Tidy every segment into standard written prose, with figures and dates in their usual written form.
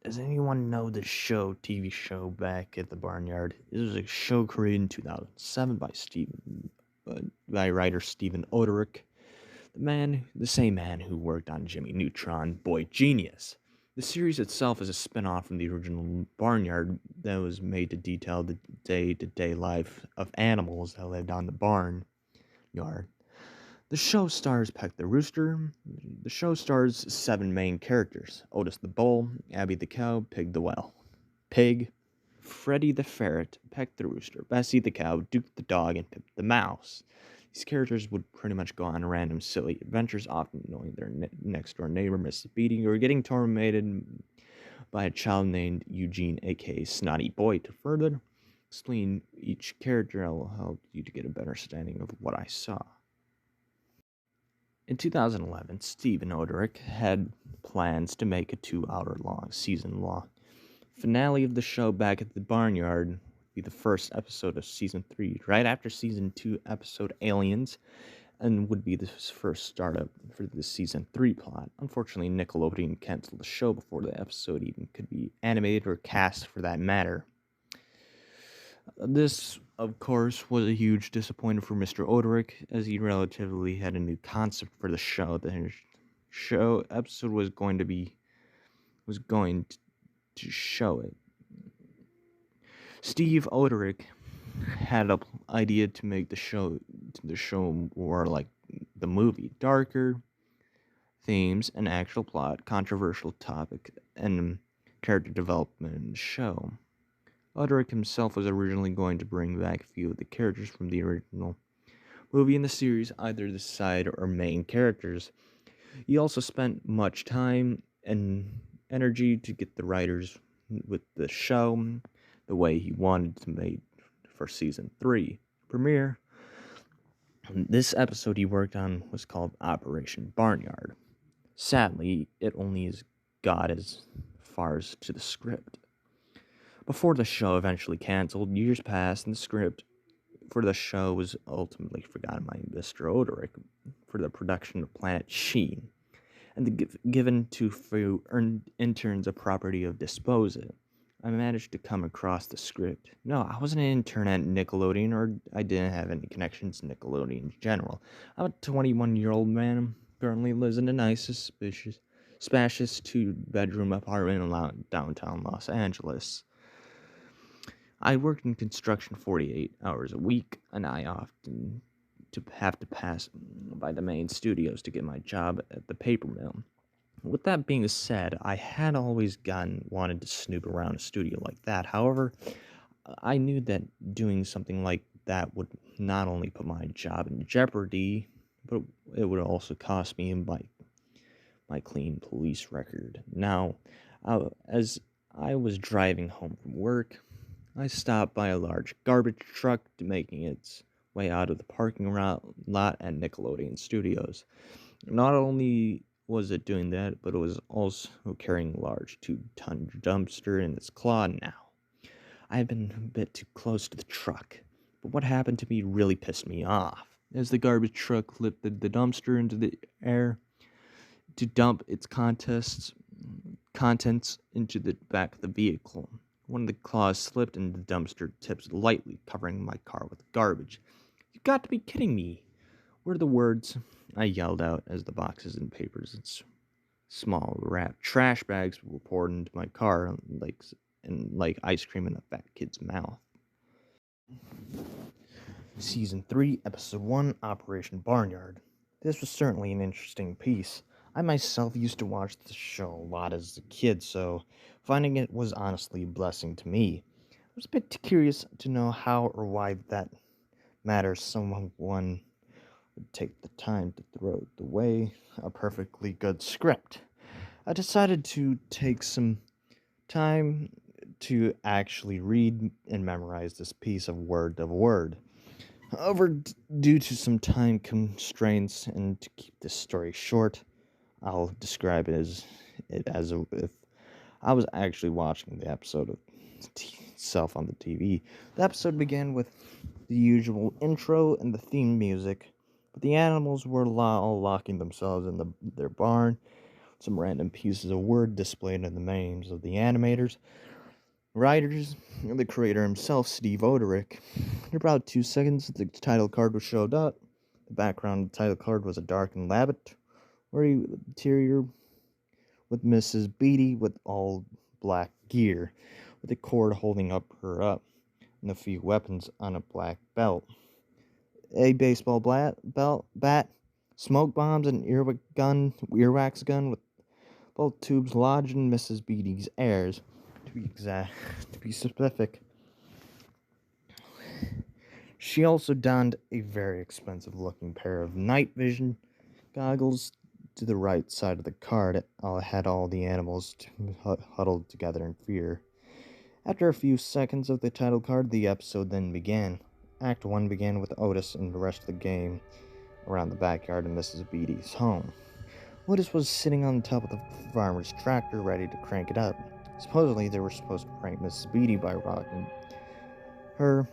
Does anyone know the TV show back at the Barnyard? It was a show created in 2007 by writer Stephen Oderick, the same man who worked on Jimmy Neutron, Boy Genius. The series itself is a spin-off from the original Barnyard that was made to detail the day-to-day life of animals that lived on the barnyard. The show stars Peck the Rooster. The show stars 7 main characters: Otis the Bull, Abby the Cow, Pig, Freddy the Ferret, Peck the Rooster, Bessie the Cow, Duke the Dog, and Pip the Mouse. These characters would pretty much go on random silly adventures, often knowing their next door neighbor missed a beating or getting tormented by a child named Eugene, aka Snotty Boy. To further explain each character, I will help you to get a better understanding of what I saw. In 2011, Stephen Oderick had plans to make a 2-hour long season-long finale of the show back at the Barnyard would be the first episode of Season 3, right after Season 2 episode Aliens, and would be the first startup for the Season 3 plot. Unfortunately, Nickelodeon canceled the show before the episode even could be animated or cast for that matter. This, of course, was a huge disappointment for Mr. Oderick, as he relatively had a new concept for the show. The show episode was going to show it. Steve Oderick had an idea to make the show more like the movie, darker themes, an actual plot, controversial topic, and character development in the show. Oderick himself was originally going to bring back a few of the characters from the original movie in the series, either the side or main characters. He also spent much time and energy to get the writers with the show the way he wanted to make for Season 3 premiere. This episode he worked on was called Operation Barnyard. Sadly, it only got as far as to the script. Before the show eventually canceled, years passed and the script for the show was ultimately forgotten by Mr. Oderick for the production of Planet Sheen, and given to few interns a property of Disposa. I managed to come across the script. No, I wasn't an intern at Nickelodeon, or I didn't have any connections to Nickelodeon in general. I'm a 21-year-old man who currently lives in a nice, spacious 2-bedroom apartment in downtown Los Angeles. I worked in construction 48 hours a week, and I often have to pass by the main studios to get my job at the paper mill. With that being said, I had always wanted to snoop around a studio like that. However, I knew that doing something like that would not only put my job in jeopardy, but it would also cost me my clean police record. Now, as I was driving home from work, I stopped by a large garbage truck making its way out of the parking lot at Nickelodeon Studios. Not only was it doing that, but it was also carrying a large 2-ton dumpster in its claw now. I had been a bit too close to the truck, but what happened to me really pissed me off. As the garbage truck lifted the dumpster into the air to dump its contents into the back of the vehicle, one of the claws slipped and the dumpster tipped lightly, covering my car with garbage. "You got to be kidding me," were the words I yelled out as the boxes and papers and small wrapped trash bags were poured into my car like ice cream in a fat kid's mouth. Season 3, Episode 1, Operation Barnyard. This was certainly an interesting piece. I myself used to watch the show a lot as a kid, so finding it was honestly a blessing to me. I was a bit curious to know how or why that matters someone would take the time to throw away a perfectly good script. I decided to take some time to actually read and memorize this piece of word. However, due to some time constraints and to keep this story short, I'll describe it as if I was actually watching the episode of itself on the TV. The episode began with the usual intro and the theme music, but the animals were all locking themselves in their barn Some random pieces of word displayed in the names of the animators, writers, and the creator himself, Steve Oderick. In about 2 seconds, the title card was showed up. The background of the title card was a darkened laboratory interior with Mrs. Beatty with all black gear, with a cord holding her up, and a few weapons on a black belt. A baseball bat, smoke bombs, and earwax gun with both tubes lodged in Mrs. Beatty's ears. To be specific, she also donned a very expensive-looking pair of night vision goggles. To the right side of the card had all the animals huddled together in fear. After a few seconds of the title card, the episode then began. Act 1 began with Otis and the rest of the game around the backyard of Mrs. Beatty's home. Otis was sitting on top of the farmer's tractor ready to crank it up. Supposedly, they were supposed to prank Mrs. Beatty by rocking her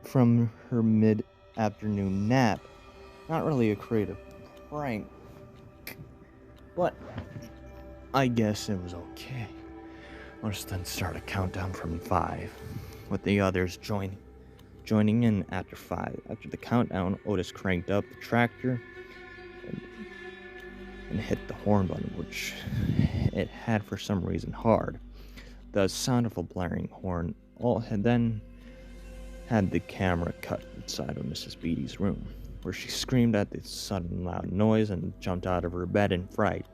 from her mid-afternoon nap. Not really a creative prank, but I guess it was okay. Otis then started a countdown from 5, with the others joining in after 5. After the countdown, Otis cranked up the tractor and hit the horn button, which it had for some reason hard. The sound of a blaring horn then had the camera cut inside of Mrs. Beatty's room, where she screamed at the sudden loud noise and jumped out of her bed in fright.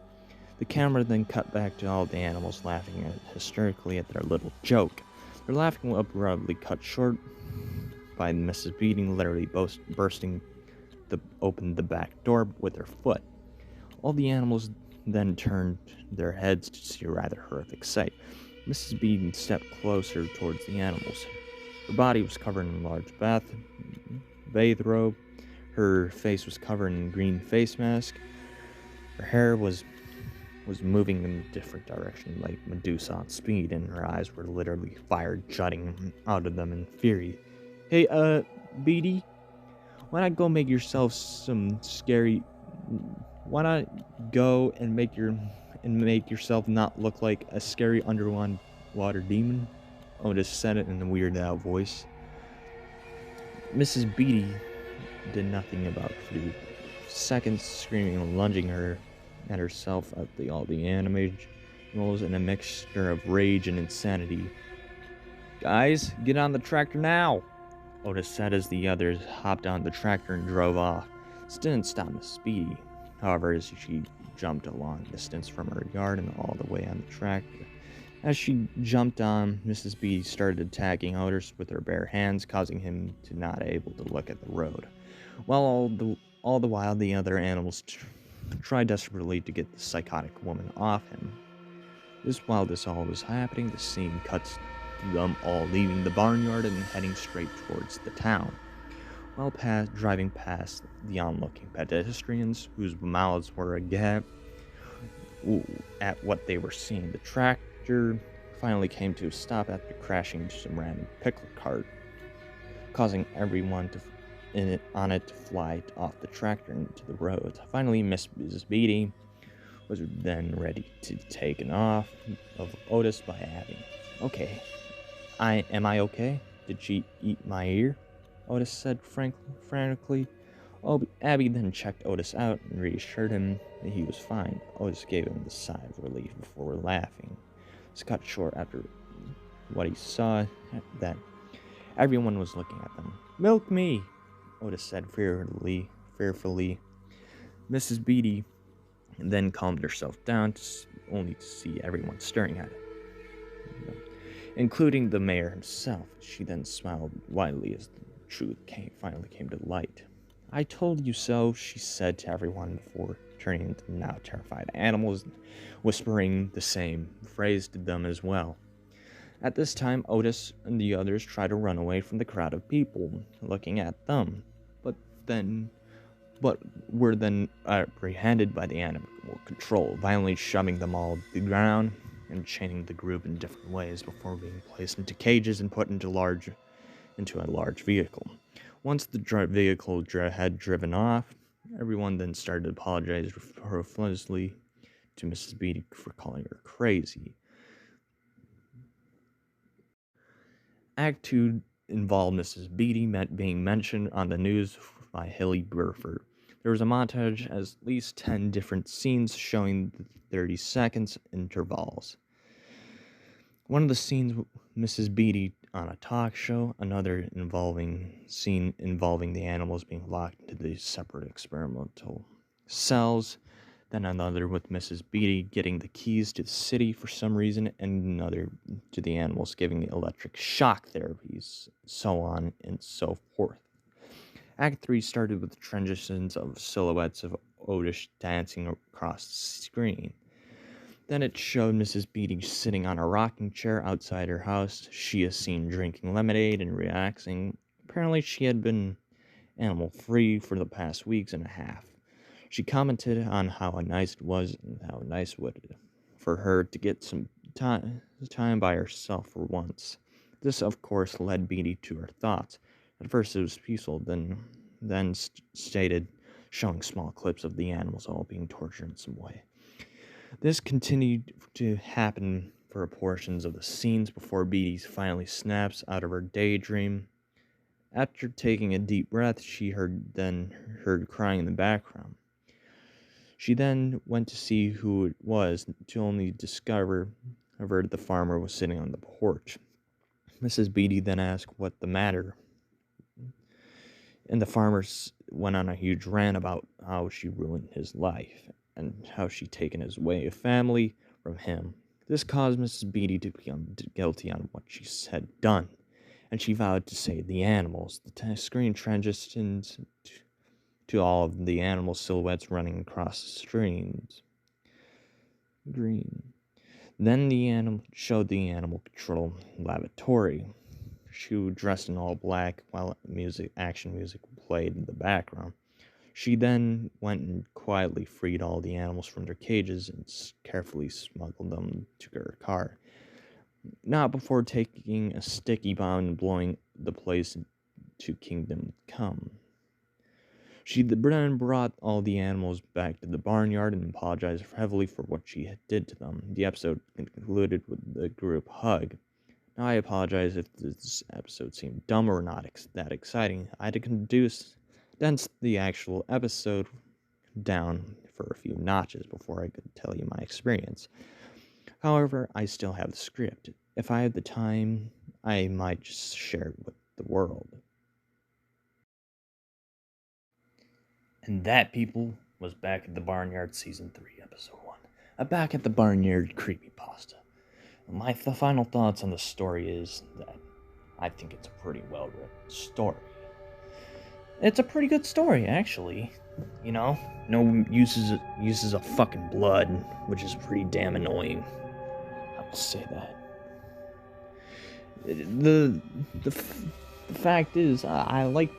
The camera then cut back to all the animals laughing hysterically at their little joke. Their laughing abruptly cut short by Mrs. Beatty literally bursting open the back door with her foot. All the animals then turned their heads to see a rather horrific sight. Mrs. Beatty stepped closer towards the animals. Her body was covered in a large bathrobe. Her face was covered in a green face mask. Her hair was moving in a different direction like Medusa on speed, and her eyes were literally fire jutting out of them in fury. Hey, Beatty, why not go make yourself some scary... Why not go and make yourself not look like a scary underwater demon? Otis said it in a weirded out voice. Mrs. Beatty did nothing about it for 2 seconds, screaming and lunging at herself at all the animals in a mixture of rage and insanity. Guys, get on the tractor now! Otis said as the others hopped on the tractor and drove off. This didn't stop Mrs. Beatty. However, as she jumped a long distance from her yard and all the way on the tractor. As she jumped on, Mrs. Beatty started attacking Otis with her bare hands, causing him to not able to look at the road. While all the while, the other animals tried desperately to get the psychotic woman off him. While this all was happening, the scene cuts to them all leaving the barnyard and heading straight towards the town. While driving past the onlooking pedestrians, whose mouths were agape at what they were seeing, the tractor finally came to a stop after crashing into some random pickle cart, causing everyone on it to fly off the tractor into the road. Finally, Mrs. Beatty was then ready to take off of Otis by adding, "Okay, am I okay? Did she eat my ear?" Otis said frantically. Abby then checked Otis out and reassured him that he was fine. Otis gave him the sigh of relief before laughing. This cut short after what he saw that everyone was looking at them. "Milk me!" Otis said fearfully. Mrs. Beatty then calmed herself down, only to see everyone staring at it, including the mayor himself. She then smiled widely as the truth finally came to light. "I told you so," she said to everyone before turning to the now terrified animals, whispering the same phrase to them as well. At this time, Otis and the others tried to run away from the crowd of people looking at them, but were then apprehended by the animal control, violently shoving them all to the ground and chaining the group in different ways before being placed into cages and put into a large vehicle. Once the vehicle had driven off, everyone then started to apologize profusely to Mrs. Beatty for calling her crazy. Act 2 involved Mrs. Beatty being mentioned on the news by Hilly Burford. There was a montage at least 10 different scenes showing the 30 seconds intervals. One of the scenes, Mrs. Beatty on a talk show, another scene involving the animals being locked into these separate experimental cells, then another with Mrs. Beatty getting the keys to the city for some reason, and another to the animals giving electric shock therapies, so on and so forth. Act 3 started with transitions of silhouettes of Otis dancing across the screen. Then it showed Mrs. Beatty sitting on a rocking chair outside her house. She is seen drinking lemonade and relaxing. Apparently she had been animal-free for the past weeks and a half. She commented on how nice it was and how nice it would for her to get some time by herself for once. This, of course, led Beatty to her thoughts. At first it was peaceful, then stated, showing small clips of the animals all being tortured in some way. This continued to happen for portions of the scenes before Beatty finally snaps out of her daydream. After taking a deep breath, she heard crying in the background. She then went to see who it was, to only discover the farmer was sitting on the porch. Mrs. Beatty then asked what the matter, and the farmer went on a huge rant about how she ruined his life and how she'd taken his way of family from him. This caused Mrs. Beatty to become guilty on what she had done, and she vowed to save the animals. The screen transitioned to all of the animal silhouettes running across the streams. Green. Then showed the animal control laboratory. She was dressed in all black while action music played in the background. She then went and quietly freed all the animals from their cages and carefully smuggled them to her car. Not before taking a sticky bomb and blowing the place to Kingdom Come. She then brought all the animals back to the barnyard and apologized heavily for what she did to them. The episode concluded with the group hug. Now I apologize if this episode seemed dumb or not that exciting. I had to condense the actual episode down for a few notches before I could tell you my experience. However, I still have the script. If I had the time, I might just share it with the world. And that, people, was Back at the Barnyard Season 3, Episode 1. A Back at the Barnyard creepypasta. My final thoughts on the story is that I think it's a pretty well-written story. It's a pretty good story, actually. You know, no uses of fucking blood, which is pretty damn annoying. I will say that. The fact is, I like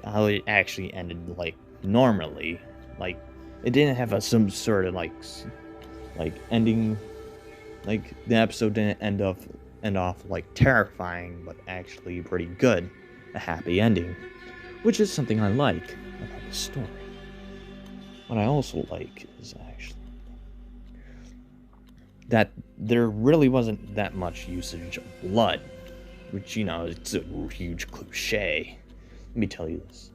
how it actually ended like normally. Like, it didn't have some sort of like ending. Like, the episode didn't end off like terrifying, but actually pretty good. A happy ending, which is something I like about the story. What I also like is actually that there really wasn't that much usage of blood, which, you know, it's a huge cliche. Let me tell you this.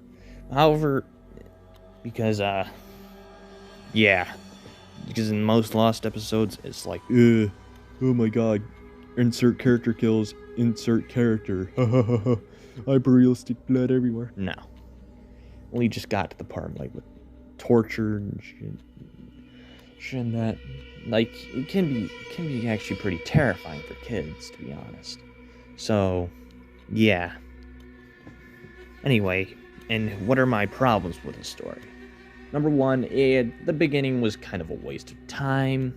However, because in most Lost episodes, it's like, oh my god, insert character kills, insert character, hyper-realistic blood everywhere. No. We just got to the part, like, with torture and shit and that. Like, it can be actually pretty terrifying for kids, to be honest. So, yeah. Anyway, and what are my problems with the story? Number one, the beginning was kind of a waste of time,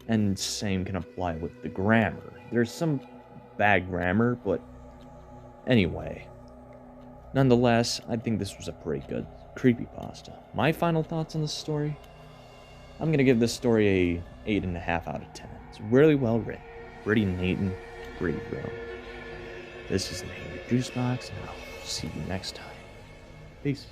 and same can apply with the grammar. There's some bad grammar, but anyway. Nonetheless, I think this was a pretty good creepypasta. My final thoughts on the story? I'm gonna give this story a 8.5 out of 10. It's really well written, pretty neat and pretty real. This is the Juicebox, and I'll see you next time. Peace.